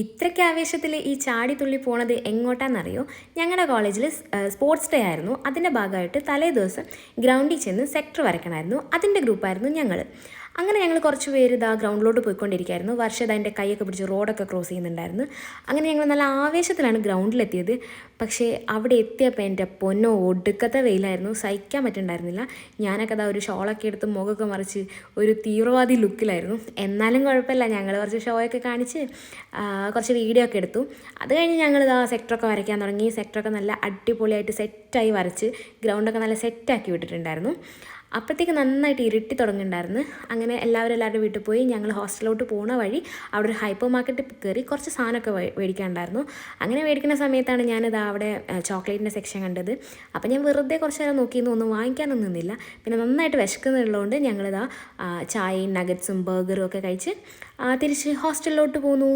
ഇത്രയ്ക്ക് ആവേശത്തിൽ ഈ ചാടി തുള്ളി പോണത് എങ്ങോട്ടാണെന്നറിയോ? ഞങ്ങളുടെ കോളേജിൽ സ്പോർട്സ് ഡേ ആയിരുന്നു. അതിൻ്റെ ഭാഗമായിട്ട് തലേ ദിവസം ഗ്രൗണ്ടിൽ ചെന്ന് സെക്ടർ വരയ്ക്കണമായിരുന്നു. അതിൻ്റെ ഗ്രൂപ്പായിരുന്നു ഞങ്ങൾ. അങ്ങനെ ഞങ്ങൾ കുറച്ച് പേര് ഇതാ ഗ്രൗണ്ടിലോട്ട് പോയിക്കൊണ്ടിരിക്കുകയായിരുന്നു. വർഷത അതിൻ്റെ കൈയൊക്കെ പിടിച്ച് റോഡൊക്കെ ക്രോസ് ചെയ്യുന്നുണ്ടായിരുന്നു. അങ്ങനെ ഞങ്ങൾ നല്ല ആവേശത്തിലാണ് ഗ്രൗണ്ടിലെത്തിയത്. പക്ഷേ അവിടെ എത്തിയപ്പോൾ എൻ്റെ പൊന്നോ ഒടുക്കത്തെ വെയിലായിരുന്നു, സഹിക്കാൻ പറ്റുന്നുണ്ടായിരുന്നില്ല. ഞാനൊക്കെ അതാ ഒരു ഷോളൊക്കെ എടുത്ത് മുഖമൊക്കെ മറിച്ച് ഒരു തീവ്രവാദി ലുക്കിലായിരുന്നു. എന്നാലും കുഴപ്പമില്ല, ഞങ്ങൾ കുറച്ച് ഷോയൊക്കെ കാണിച്ച് കുറച്ച് വീഡിയോ ഒക്കെ എടുത്തു. അത് കഴിഞ്ഞ് ഞങ്ങളിതാ സെക്ടറൊക്കെ വരയ്ക്കാൻ തുടങ്ങി. സെക്ടറൊക്കെ നല്ല അടിപൊളിയായിട്ട് സെറ്റായി വരച്ച് ഗ്രൗണ്ടൊക്കെ നല്ല സെറ്റാക്കി വിട്ടിട്ടുണ്ടായിരുന്നു. അപ്പോഴത്തേക്ക് നന്നായിട്ട് ഇരുട്ടി തുടങ്ങിയിട്ടുണ്ടായിരുന്നു. അങ്ങനെ എല്ലാവരുടെ വീട്ടിൽ പോയി. ഞങ്ങൾ ഹോസ്റ്റലിലോട്ട് പോകുന്ന വഴി അവിടെ ഒരു ഹൈപ്പർ മാർക്കറ്റ് കയറി കുറച്ച് സാധനമൊക്കെ മേടിക്കാനുണ്ടായിരുന്നു. അങ്ങനെ മേടിക്കുന്ന സമയത്താണ് ഞാനിതാ അവിടെ ചോക്ലേറ്റിൻ്റെ സെക്ഷൻ കണ്ടത്. അപ്പോൾ ഞാൻ വെറുതെ കുറച്ച് നേരം നോക്കിയിരുന്നു, ഒന്നും വാങ്ങിക്കാനൊന്നും നിന്നില്ല. പിന്നെ നന്നായിട്ട് വിശക്കുന്നുള്ളതുകൊണ്ട് ഞങ്ങളിതാ ചായയും നഗറ്റ്സും ബർഗറും ഒക്കെ കഴിച്ച് തിരിച്ച് ഹോസ്റ്റലിലോട്ട് പോന്നു.